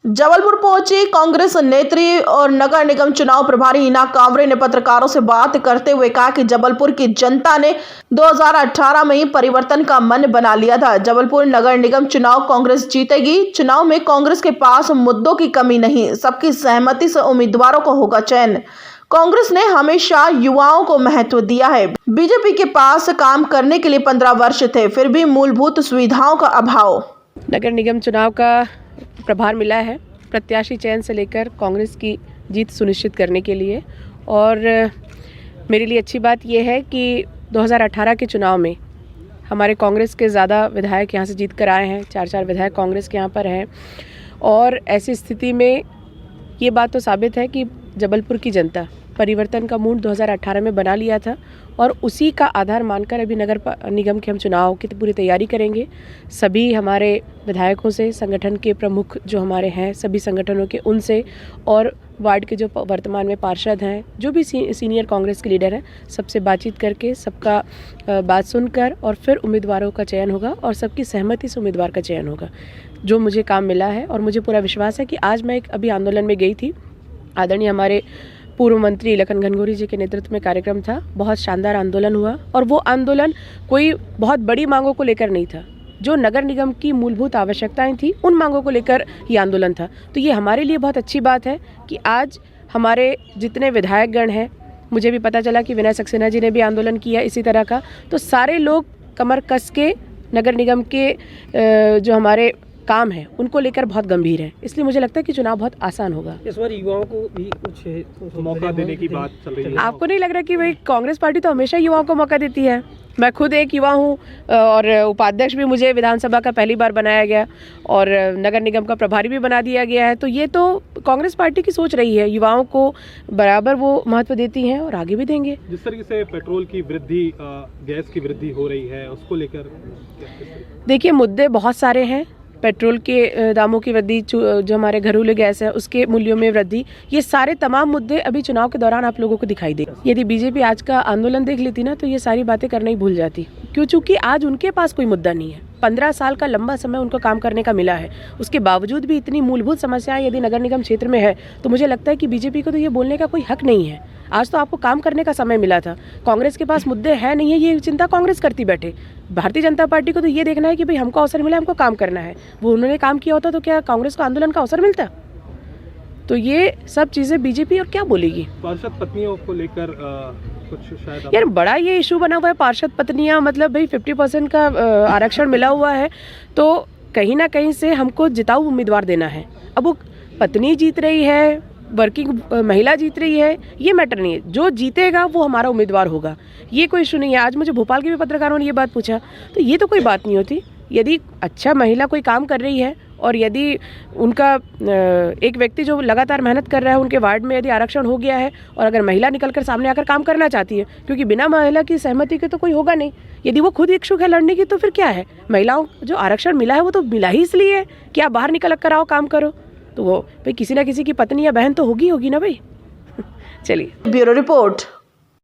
जबलपुर पहुंची कांग्रेस नेत्री और नगर निगम चुनाव प्रभारी हिना कांवरे ने पत्रकारों से बात करते हुए कहा कि जबलपुर की जनता ने 2018 में ही परिवर्तन का मन बना लिया था। जबलपुर नगर निगम चुनाव कांग्रेस जीतेगी। चुनाव में कांग्रेस के पास मुद्दों की कमी नहीं, सबकी सहमति से उम्मीदवारों को होगा चयन। कांग्रेस ने हमेशा युवाओं को महत्व दिया है। बीजेपी के पास काम करने के लिए 15 वर्ष थे, फिर भी मूलभूत सुविधाओं का अभाव। नगर निगम चुनाव का प्रभार मिला है प्रत्याशी चयन से लेकर कांग्रेस की जीत सुनिश्चित करने के लिए। और मेरे लिए अच्छी बात यह है कि 2018 के चुनाव में हमारे कांग्रेस के ज़्यादा विधायक यहाँ से जीत कर आए हैं। 4 विधायक कांग्रेस के यहाँ पर हैं। और ऐसी स्थिति में ये बात तो साबित है कि जबलपुर की जनता परिवर्तन का मूड 2018 में बना लिया था और उसी का आधार मानकर अभी नगर निगम के हम चुनाव की पूरी तैयारी करेंगे। सभी हमारे विधायकों से, संगठन के प्रमुख जो हमारे हैं सभी संगठनों के, उनसे और वार्ड के जो वर्तमान में पार्षद हैं, जो भी सीनियर कांग्रेस के लीडर हैं, सबसे बातचीत करके सबका बात सुनकर और फिर उम्मीदवारों का चयन होगा और सबकी सहमति से उम्मीदवार का चयन होगा। जो मुझे काम मिला है और मुझे पूरा विश्वास है कि आज मैं एक अभी आंदोलन में गई थी। आदरणीय हमारे पूर्व मंत्री लखन घनघोरी जी के नेतृत्व में कार्यक्रम था। बहुत शानदार आंदोलन हुआ और वो आंदोलन कोई बहुत बड़ी मांगों को लेकर नहीं था। जो नगर निगम की मूलभूत आवश्यकताएं थी उन मांगों को लेकर ये आंदोलन था। तो ये हमारे लिए बहुत अच्छी बात है कि आज हमारे जितने विधायकगण हैं, मुझे भी पता चला कि विनय सक्सेना जी ने भी आंदोलन किया इसी तरह का, तो सारे लोग कमर कस के नगर निगम के जो हमारे काम है उनको लेकर बहुत गंभीर है। इसलिए मुझे लगता है कि चुनाव बहुत आसान होगा। इस बार युवाओं को भी कुछ मौका देने की बात चल रही है। आपको नहीं लग रहा कि भाई कांग्रेस पार्टी तो हमेशा युवाओं को मौका देती है? मैं खुद एक युवा हूँ और उपाध्यक्ष भी मुझे विधानसभा का पहली बार बनाया गया और नगर निगम का प्रभारी भी बना दिया गया है। तो ये तो कांग्रेस पार्टी की सोच रही है, युवाओं को बराबर वो महत्व देती हैं और आगे भी देंगे। जिस तरीके से पेट्रोल की वृद्धि, गैस की वृद्धि हो रही है, उसको लेकर देखिए मुद्दे बहुत सारे हैं। पेट्रोल के दामों की वृद्धि, जो हमारे घरेलू गैस है उसके मूल्यों में वृद्धि, ये सारे तमाम मुद्दे अभी चुनाव के दौरान आप लोगों को दिखाई दे। यदि बीजेपी आज का आंदोलन देख लेती ना तो ये सारी बातें करना ही भूल जाती, क्योंकि आज उनके पास कोई मुद्दा नहीं है। 15 साल का लंबा समय उनको काम करने का मिला है। उसके बावजूद भी इतनी मूलभूत समस्याएं यदि नगर निगम क्षेत्र में है तो मुझे लगता है कि बीजेपी को तो ये बोलने का कोई हक नहीं है। आज तो आपको काम करने का समय मिला था। कांग्रेस के पास मुद्दे है नहीं है, ये चिंता कांग्रेस करती बैठे। भारतीय जनता पार्टी को तो ये देखना है कि भाई हमको अवसर मिला, हमको काम करना है। वो उन्होंने काम किया होता तो क्या कांग्रेस को आंदोलन का अवसर मिलता? तो ये सब चीजें बीजेपी और क्या बोलेगी। पार्षद पत्नियों को लेकर कुछ शायद यार बड़ा ये इशू बना हुआ है। पार्षद पत्नियां, मतलब भाई 50% का आरक्षण मिला हुआ है तो कहीं ना कहीं से हमको जिताऊ उम्मीदवार देना है। अब वो पत्नी जीत रही है, वर्किंग महिला जीत रही है, ये मैटर नहीं है। जो जीतेगा वो हमारा उम्मीदवार होगा, ये कोई इशू नहीं है। आज मुझे भोपाल के भी पत्रकारों ने ये बात पूछा तो ये तो कोई बात नहीं होती। यदि अच्छा महिला कोई काम कर रही है और यदि उनका एक व्यक्ति जो लगातार मेहनत कर रहा है, उनके वार्ड में यदि आरक्षण हो गया है और अगर महिला निकलकर सामने आकर काम करना चाहती है, क्योंकि बिना महिला की सहमति के तो कोई होगा नहीं। यदि वो खुद इच्छुक है लड़ने की तो फिर क्या है, महिलाओं जो आरक्षण मिला है वो तो मिला ही इसलिए है कि आप बाहर निकल कर आओ, काम करो। तो वो भाई किसी ना किसी की पत्नी या बहन तो होगी ना भाई। चलिए, ब्यूरो रिपोर्ट।